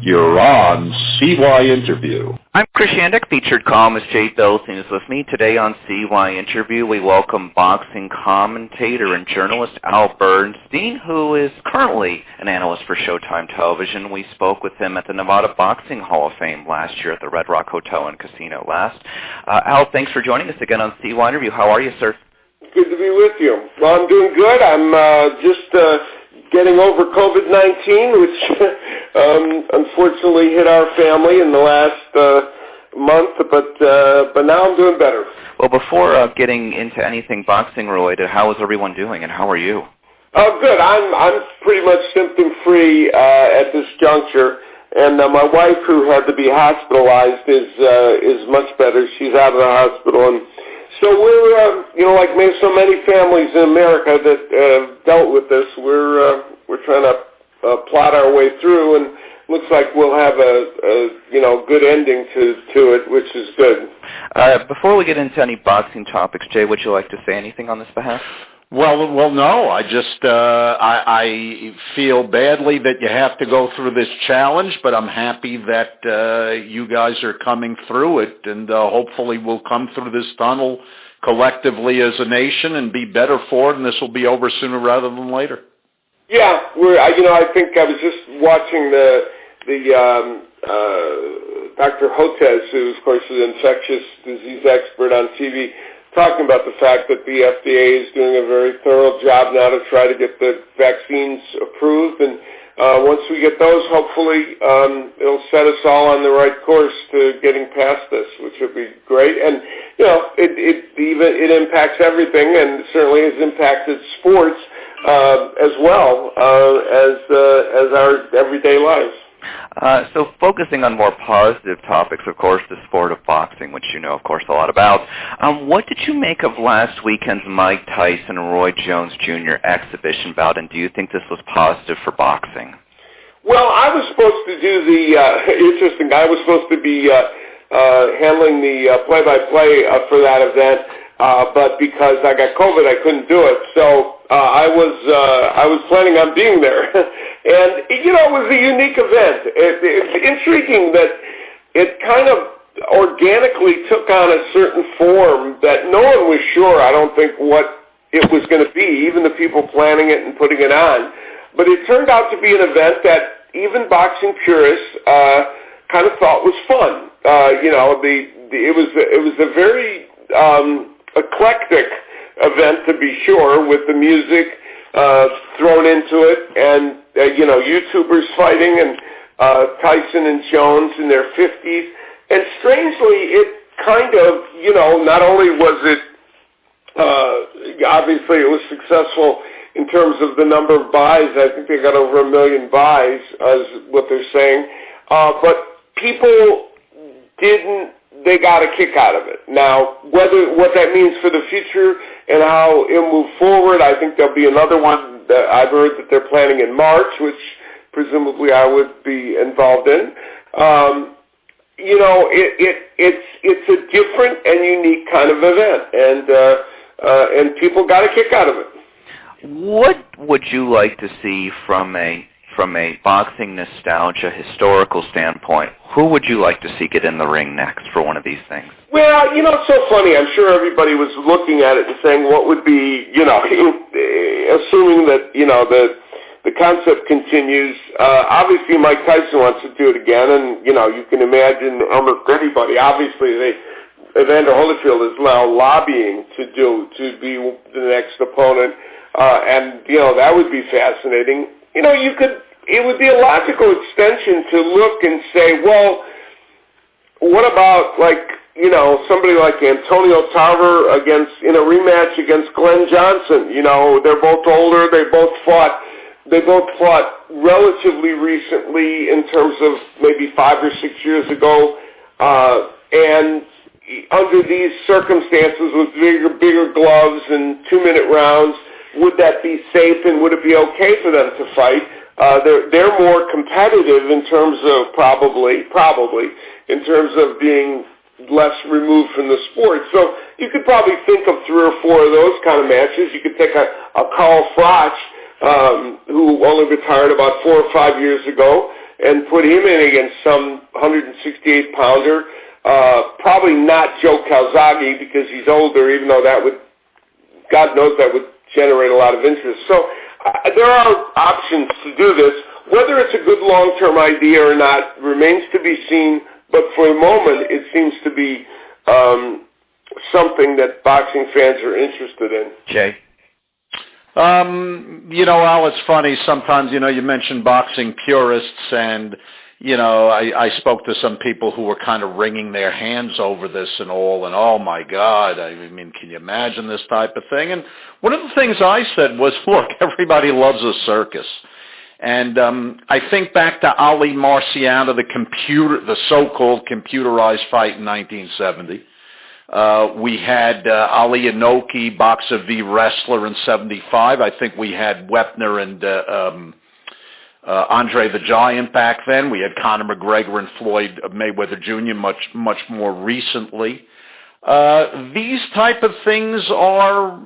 You're on CYInterview. I'm Chris Yandick, featured columnist Jay Bernstein is with me. Today on CYInterview, we welcome boxing commentator and journalist Al Bernstein, who is currently an analyst for Showtime Television. We spoke with him at the Nevada Boxing Hall of Fame last year at the Red Rock Hotel and Casino last. Al, thanks for joining us again on CYInterview. How are you, sir? Good to be with you. Well, I'm doing good. I'm just getting over COVID-19, which unfortunately hit our family in the last month, but now I'm doing better. Well, before getting into anything boxing related, how is everyone doing, and how are you? Oh, good. I'm pretty much symptom-free at this juncture, and my wife, who had to be hospitalized, is much better. She's out of the hospital, and so we're, like so many families in America that dealt with this, we're trying to plot our way through, and looks like we'll have a good ending to it, which is good. Before we get into any boxing topics, Jay, would you like to say anything on this behalf? Well, no. I just I feel badly that you have to go through this challenge, but I'm happy that you guys are coming through it, and hopefully we'll come through this tunnel collectively as a nation and be better for it, and this will be over sooner rather than later. Yeah, I think I was just watching the Dr. Hotez, who of course is an infectious disease expert on TV, talking about the fact that the FDA is doing a very thorough job now to try to get the vaccines approved, and once we get those, hopefully it'll set us all on the right course to getting past this, which would be great. And it impacts everything, and certainly has impacted sports as well as our everyday lives. So focusing on more positive topics, of course, the sport of boxing, which you know, of course, a lot about. What did you make of last weekend's Mike Tyson Roy Jones Jr. exhibition bout, and do you think this was positive for boxing? Well, I was supposed to do interesting. I was supposed to be handling the play-by-play for that event, but because I got COVID, I couldn't do it. So I was planning on being there. And, it was a unique event. It's intriguing that it kind of organically took on a certain form that no one was sure, I don't think, what it was going to be, even the people planning it and putting it on. But it turned out to be an event that even boxing purists kind of thought was fun. It was a very eclectic event, to be sure, with the music thrown into it, and YouTubers fighting, and Tyson and Jones in their 50s. And strangely, it kind of, not only was it, obviously it was successful in terms of the number of buys. I think they got over 1 million buys, is what they're saying. But people they got a kick out of it. Now, what that means for the future and how it'll move forward, I think there'll be another one that I've heard that they're planning in March, which presumably I would be involved in. It's a different and unique kind of event, and people got a kick out of it. What would you like to see from a boxing nostalgia historical standpoint? Who would you like to see get in the ring next for one of these things? Well, it's so funny. I'm sure everybody was looking at it and saying, what would be, assuming that, the concept continues. Obviously, Mike Tyson wants to do it again, and, you can imagine almost anybody. Obviously, Evander Holyfield is now lobbying to be the next opponent, and, that would be fascinating. It would be a logical extension to look and say, well, what about, somebody like Antonio Tarver in a rematch against Glenn Johnson? They're both older. They both fought relatively recently in terms of maybe 5 or 6 years ago. And under these circumstances with bigger gloves and 2-minute rounds, would that be safe and would it be okay for them to fight? They're more competitive in terms of probably in terms of being less removed from the sport. So you could probably think of 3 or 4 of those kind of matches. You could take a Carl Froch, who only retired about 4 or 5 years ago, and put him in against some 168-pounder. Probably not Joe Calzaghe because he's older, even though that would, God knows that would generate a lot of interest. So there are options to do this. Whether it's a good long-term idea or not remains to be seen, but for the moment it seems to be something that boxing fans are interested in. Jay? Al, it's funny. Sometimes, you mention boxing purists, and, I spoke to some people who were kind of wringing their hands over this and all, and oh my God, I mean, can you imagine this type of thing? And one of the things I said was, look, everybody loves a circus. And I think back to Ali Marciano, the so-called computerized fight in 1970. We had Ali Inoki, Boxer v. Wrestler in 75. I think we had Wepner and Andre the Giant back then. We had Conor McGregor and Floyd Mayweather Jr. much more recently. These type of things are,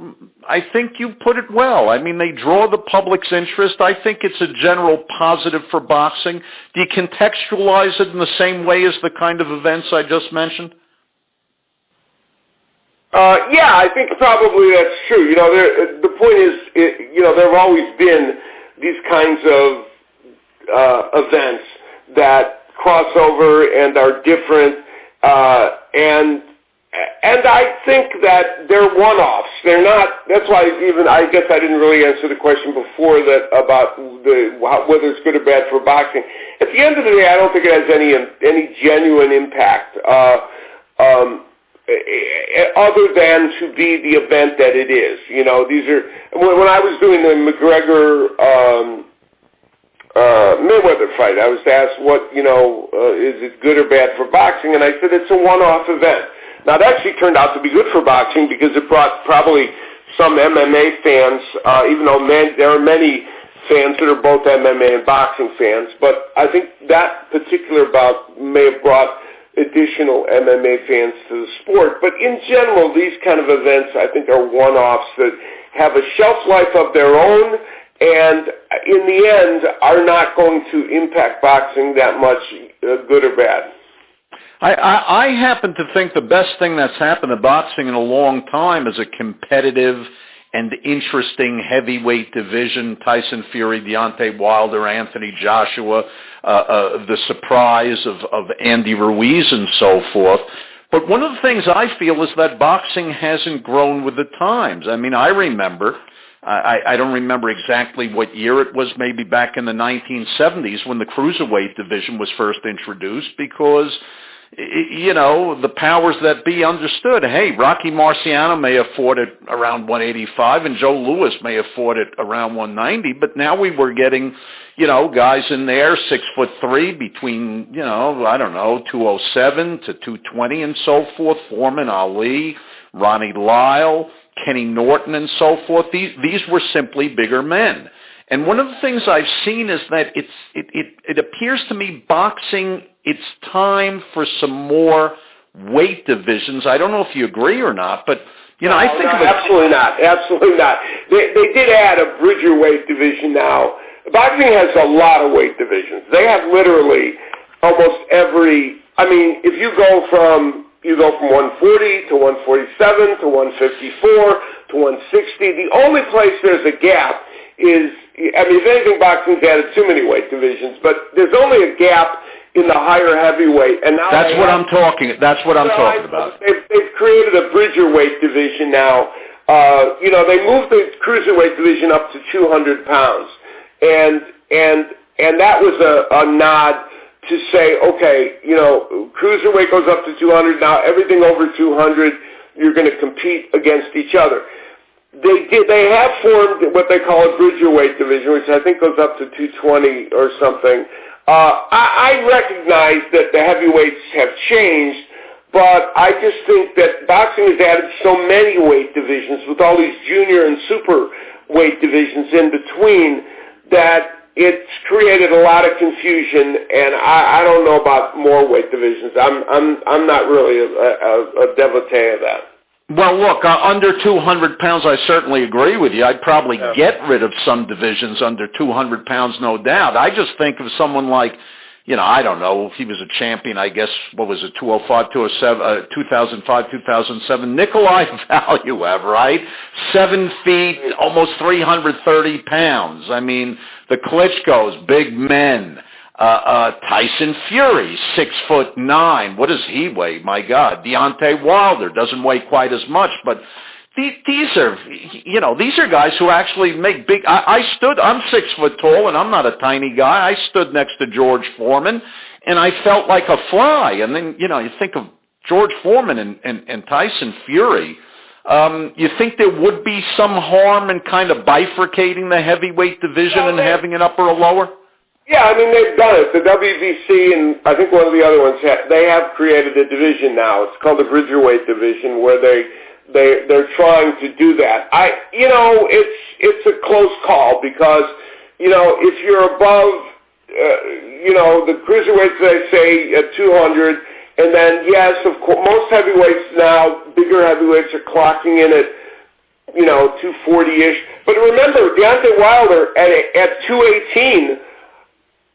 I think you put it well. I mean, they draw the public's interest. I think it's a general positive for boxing. Do you contextualize it in the same way as the kind of events I just mentioned? Yeah, I think probably that's true. The point is, there have always been these kinds of events that cross over and are different, and I think that they're one-offs. They're not. That's why I guess I didn't really answer the question before that about whether it's good or bad for boxing. At the end of the day, I don't think it has any genuine impact. Other than to be the event that it is. These are, when I was doing the McGregor Mayweather fight, I was asked is it good or bad for boxing, and I said it's a one-off event. Now, it actually turned out to be good for boxing because it brought probably some MMA fans, even though there are many fans that are both MMA and boxing fans, but I think that particular bout may have brought additional MMA fans to the sport. But in general, these kind of events, I think, are one-offs that have a shelf life of their own and, in the end, are not going to impact boxing that much, good or bad. I happen to think the best thing that's happened to boxing in a long time is a competitive and interesting heavyweight division. Tyson Fury, Deontay Wilder, Anthony Joshua, the surprise of Andy Ruiz and so forth. But one of the things I feel is that boxing hasn't grown with the times. I mean, I remember, I don't remember exactly what year it was, maybe back in the 1970s when the cruiserweight division was first introduced, because the powers that be understood, hey, Rocky Marciano may have fought it around 185 and Joe Louis may have fought it around 190, but now we were getting, guys in there, 6'3", between, 207 to 220 and so forth, Foreman, Ali, Ronnie Lyle, Kenny Norton and so forth. These were simply bigger men. And one of the things I've seen is that it appears to me boxing, it's time for some more weight divisions. I don't know if you agree or not, but, I think... No, absolutely not. Absolutely not. They did add a Bridger weight division now. Boxing has a lot of weight divisions. They have literally almost every... I mean, if you go from 140 to 147 to 154 to 160, the only place there's a gap is... I mean, if anything, boxing's added too many weight divisions, but there's only a gap in the higher heavyweight, and now that's what I'm talking about. They've created a Bridger weight division now. They moved the cruiserweight division up to 200 pounds, and that was a nod to say, okay, cruiserweight goes up to 200 now. Everything over 200, you're going to compete against each other. They have formed what they call a Bridger weight division, which I think goes up to 220 or something. I recognize that the heavyweights have changed, but I just think that boxing has added so many weight divisions with all these junior and super weight divisions in between that it's created a lot of confusion, and I don't know about more weight divisions. I'm not really a devotee of that. Well, look, under 200 pounds, I certainly agree with you. I'd probably get rid of some divisions under 200 pounds, no doubt. I just think of someone like, I don't know, he was a champion, I guess, what was it, 205, 207, 2005, 2007, Nikolai Valuev, right? 7 feet, almost 330 pounds. I mean, the Klitschko's, big men. Tyson Fury, 6'9". What does he weigh? My God. Deontay Wilder doesn't weigh quite as much, but these are guys who actually make big. I'm 6 foot tall, and I'm not a tiny guy. I stood next to George Foreman, and I felt like a fly. And then, you think of George Foreman and Tyson Fury. You think there would be some harm in kind of bifurcating the heavyweight division and having an upper or lower? Yeah, I mean, they've done it. The WBC and I think one of the other ones, they have created a division now. It's called the Bridgerweight division, where they're trying to do that. It's a close call because, if you're above, the cruiserweights, they say at 200, and then, yes, of course, most heavyweights now, bigger heavyweights are clocking in at, 240-ish. But remember, Deontay Wilder at 218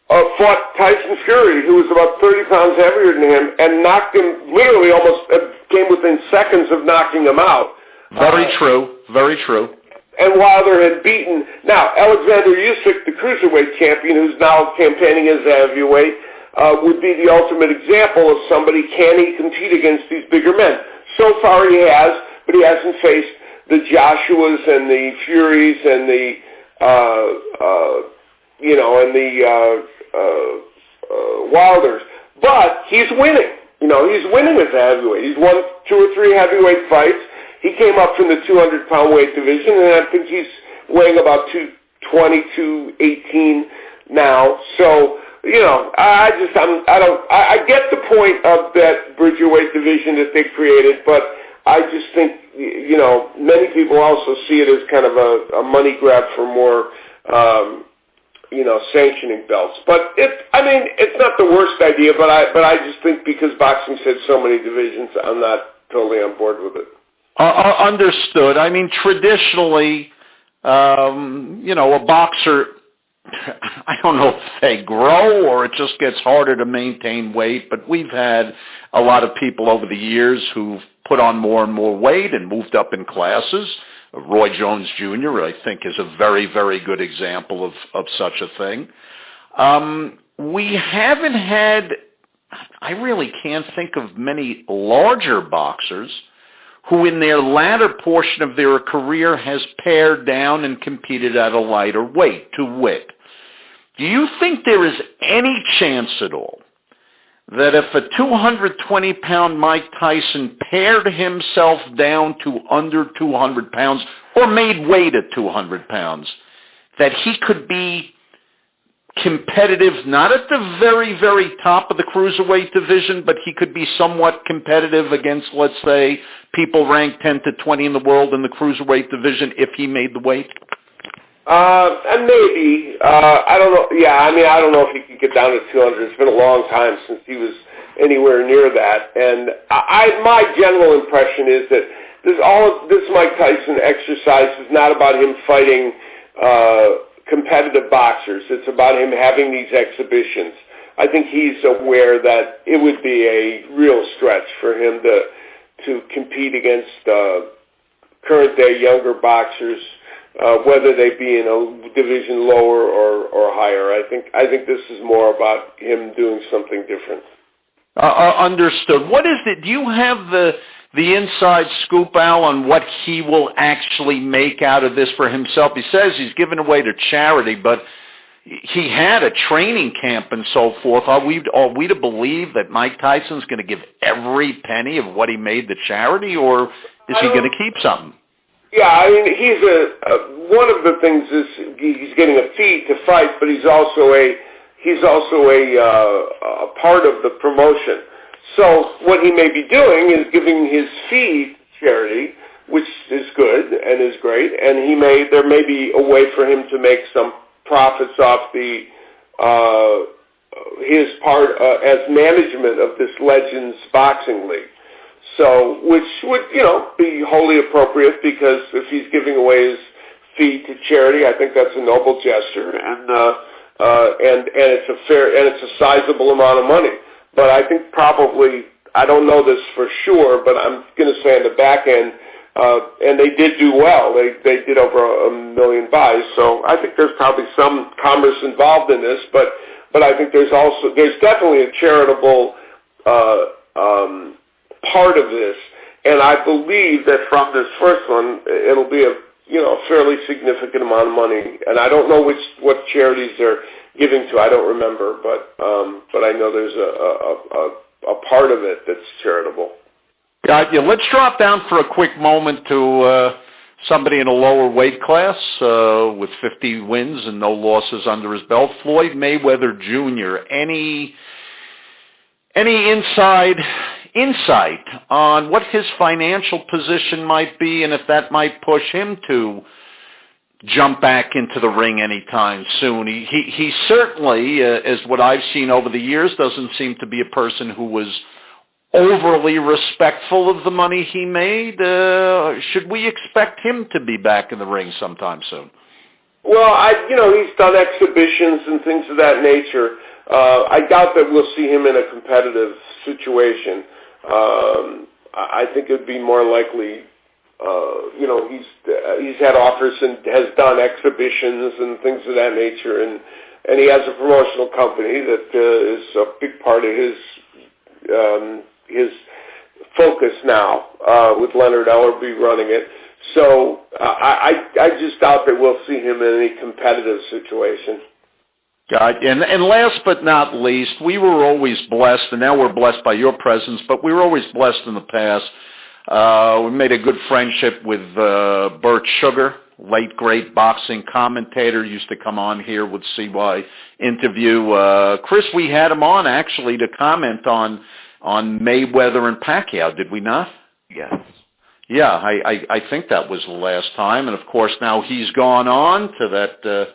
fought Tyson Fury, who was about 30 pounds heavier than him, and knocked him, literally almost came within seconds of knocking him out. Very true, very true. And Wilder had beaten, now, Alexander Usyk, the cruiserweight champion, who's now campaigning as a heavyweight, would be the ultimate example of somebody, can he compete against these bigger men? So far he has, but he hasn't faced the Joshuas and the Furies and the, Wilders. But he's winning. He's winning as a heavyweight. He's won 2 or 3 heavyweight fights. He came up from the 200-pound weight division, and I think he's weighing about 220, 218 now. So, I get the point of that Bridgerweight division that they created, but I just think, many people also see it as kind of a money grab for more, sanctioning belts. But it's not the worst idea, but I just think because boxing's had so many divisions, I'm not totally on board with it. Understood. I mean, traditionally, a boxer, I don't know if they grow or it just gets harder to maintain weight, but we've had a lot of people over the years who've put on more and more weight and moved up in classes. Roy Jones Jr., I think, is a very, very good example of such a thing. We haven't had, I really can't think of many larger boxers who in their latter portion of their career has pared down and competed at a lighter weight, to wit. Do you think there is any chance at all that if a 220-pound Mike Tyson pared himself down to under 200 pounds or made weight at 200 pounds, that he could be competitive, not at the very, very top of the cruiserweight division, but he could be somewhat competitive against, let's say, people ranked 10 to 20 in the world in the cruiserweight division if he made the weight? And maybe. I don't know. Yeah, I don't know if he could get down to 200. It's been a long time since he was anywhere near that. And my general impression is that this Mike Tyson exercise is not about him fighting competitive boxers. It's about him having these exhibitions. I think he's aware that it would be a real stretch for him to compete against current-day younger boxers, whether they be in a division lower or higher. I think this is more about him doing something different. Understood. What is it? Do you have the inside scoop, Al, on what he will actually make out of this for himself? He says he's given away to charity, but he had a training camp and so forth. Are we to believe that Mike Tyson's going to give every penny of what he made to charity, or is he going to keep something? Yeah, he's one of the things is he's getting a fee to fight, but he's also a part of the promotion. So what he may be doing is giving his fee to charity, which is good and is great, and there may be a way for him to make some profits off his part as management of this Legends Boxing League. So, which would, be wholly appropriate, because if he's giving away his fee to charity, I think that's a noble gesture, and and it's a sizable amount of money. But I think probably, I don't know this for sure, but I'm going to say on the back end, and they did do well. They did over 1 million buys, so I think there's probably some commerce involved in this, but I think there's definitely a charitable part of this, and I believe that from this first one, it'll be a fairly significant amount of money, and I don't know what charities they're giving to. I don't remember, but I know there's a part of it that's charitable. Got you. Let's drop down for a quick moment to somebody in a lower weight class with 50 wins and no losses under his belt. Floyd Mayweather Jr. Any insight on what his financial position might be and if that might push him to jump back into the ring anytime soon? He certainly, as what I've seen over the years, doesn't seem to be a person who was overly respectful of the money he made. Should we expect him to be back in the ring sometime soon? Well, he's done exhibitions and things of that nature. I doubt that we'll see him in a competitive situation. I think it would be more likely, he's had offers and has done exhibitions and things of that nature, and he has a promotional company that is a big part of his focus now, with Leonard Ellerby running it. So I just doubt that we'll see him in any competitive situation. God, and last but not least, we were always blessed, and now we're blessed by your presence, but we were always blessed in the past. We made a good friendship with Bert Sugar, late great boxing commentator, used to come on here with CYInterview. Chris, we had him on actually to comment on Mayweather and Pacquiao, did we not? Yes. Yeah, I think that was the last time, and of course now he's gone on to that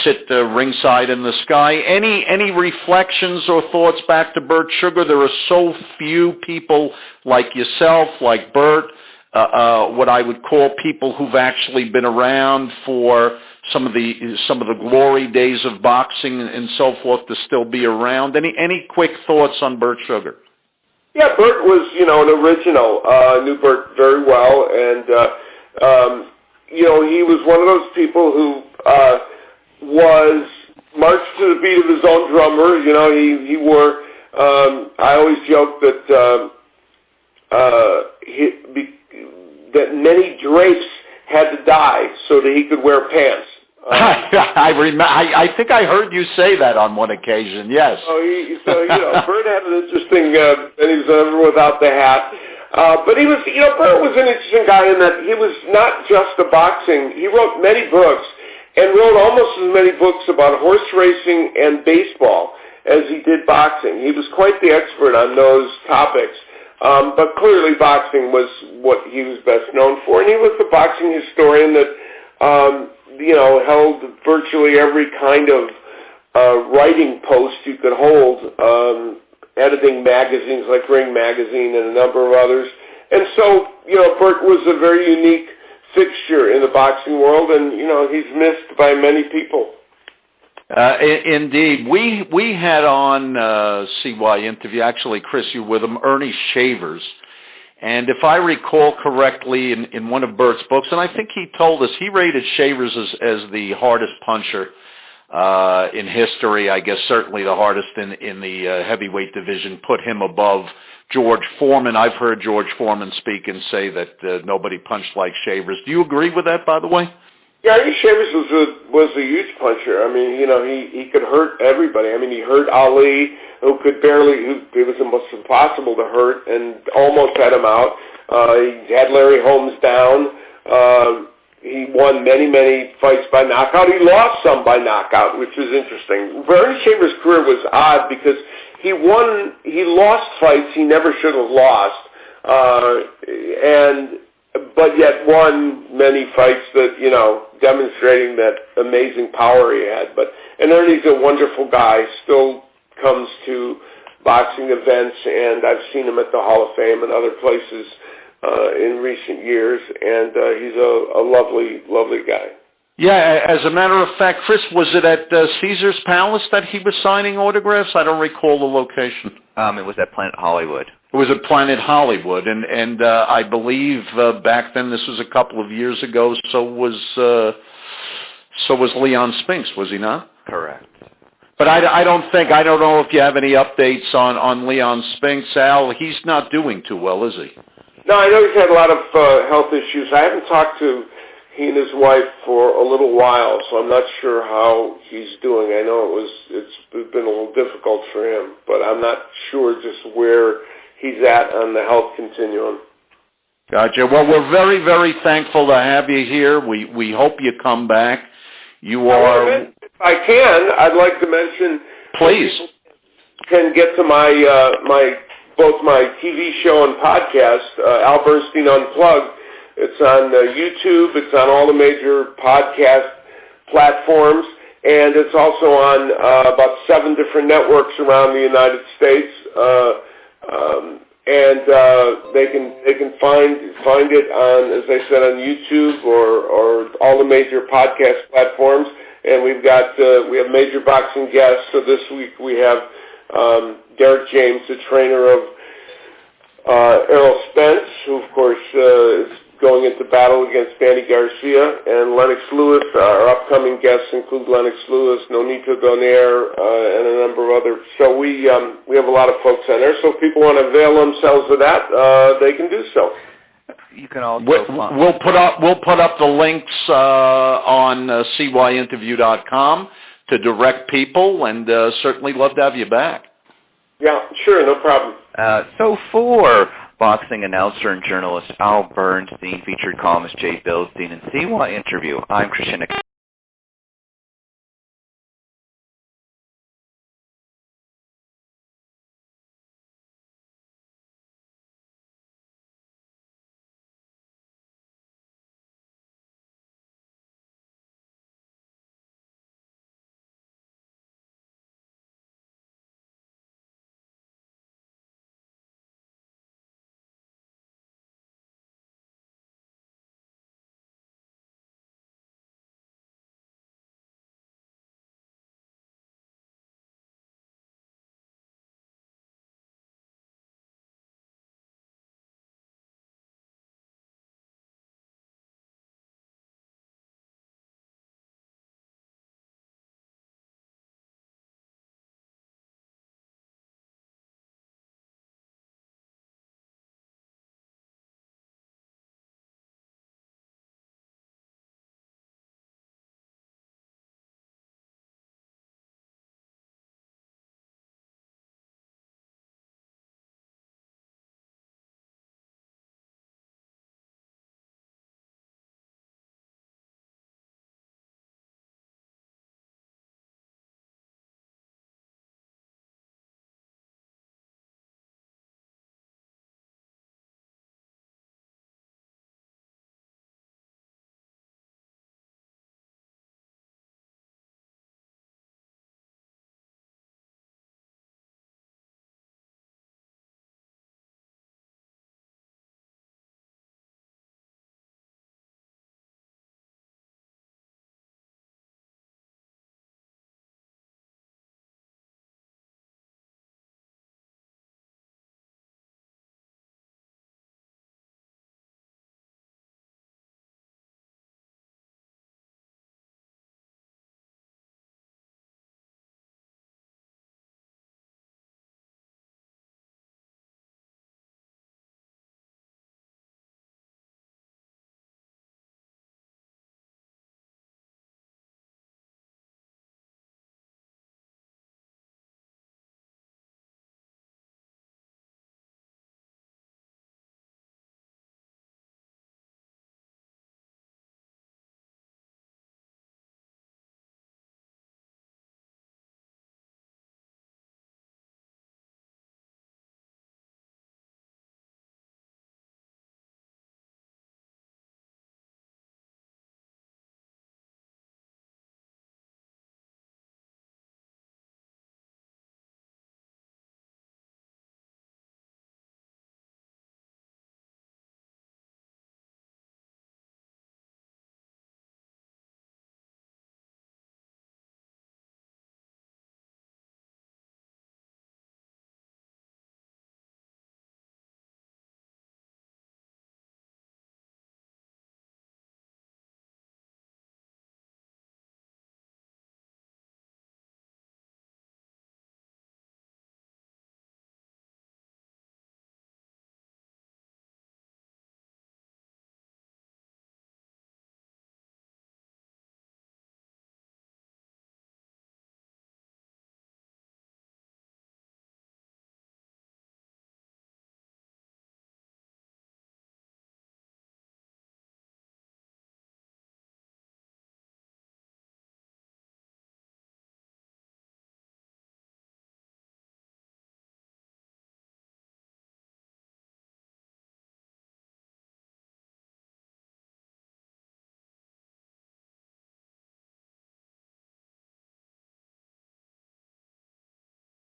sit ringside in the sky. Any reflections or thoughts back to Bert Sugar? There are so few people like yourself, like Bert, what I would call people who've actually been around for some of the glory days of boxing and so forth to still be around. Any quick thoughts on Bert Sugar? Yeah, Bert was, an original. Knew Bert very well, and he was one of those people who was marched to the beat of his own drummer. He wore. I always joke that that many drapes had to die so that he could wear pants. I think I heard you say that on one occasion. Yes. Bert had an interesting, and he was never without the hat. But he was, Bert was an interesting guy in that he was not just a boxing. He wrote many books and wrote almost as many books about horse racing and baseball as he did boxing. He was quite the expert on those topics. But clearly boxing was what he was best known for, and he was the boxing historian that held virtually every kind of writing post you could hold, editing magazines like Ring Magazine and a number of others. And so, Bert was a very unique fixture in the boxing world, and, he's missed by many people. Indeed. We had on CYInterview, actually, Chris, you were with him, Ernie Shavers. And if I recall correctly, in one of Bert's books, and I think he told us, he rated Shavers as the hardest puncher in history. I guess certainly the hardest in the heavyweight division, put him above George Foreman. I've heard George Foreman speak and say that nobody punched like Shavers. Do you agree with that, by the way? Yeah, Shavers was a huge puncher. I mean, he could hurt everybody. I mean, he hurt Ali, who it was almost impossible to hurt, and almost had him out. He had Larry Holmes down. He won many, many fights by knockout. He lost some by knockout, which was interesting. Ernie Shavers' career was odd because he lost fights he never should have lost, but yet won many fights that, demonstrating that amazing power he had. And Ernie's a wonderful guy, still comes to boxing events, and I've seen him at the Hall of Fame and other places in recent years, and he's a lovely, lovely guy. Yeah, as a matter of fact, Chris, was it at Caesar's Palace that he was signing autographs? I don't recall the location. It was at Planet Hollywood. It was at Planet Hollywood, and I believe back then, this was a couple of years ago, so was Leon Spinks, was he not? Correct. But I don't know if you have any updates on Leon Spinks. Al, he's not doing too well, is he? No, I know he's had a lot of health issues. I haven't talked to he and his wife for a little while, so I'm not sure how he's doing. I know it's been a little difficult for him, but I'm not sure just where he's at on the health continuum. Gotcha. Well, we're very, very thankful to have you here. We hope you come back. You are... If I can, I'd like to mention... Please. Can get to both my TV show and podcast, Al Bernstein Unplugged. It's on YouTube. It's on all the major podcast platforms, and it's also on about 7 different networks around the United States. And they can find it on, as I said, on YouTube or all the major podcast platforms. And we have major boxing guests. So this week we have Derek James, the trainer of Errol Spence, who of course is going into battle against Danny Garcia, and Lennox Lewis. Our upcoming guests include Lennox Lewis, Nonito Donaire, and a number of others. So we have a lot of folks on there. So if people want to avail themselves of that, they can do so. You can also we'll put up the links on CYInterview.com to direct people, and certainly love to have you back. Yeah, sure, no problem. So for boxing announcer and journalist Al Bernstein, featured columnist Jay Billstein, and CY Interview, I'm Christian.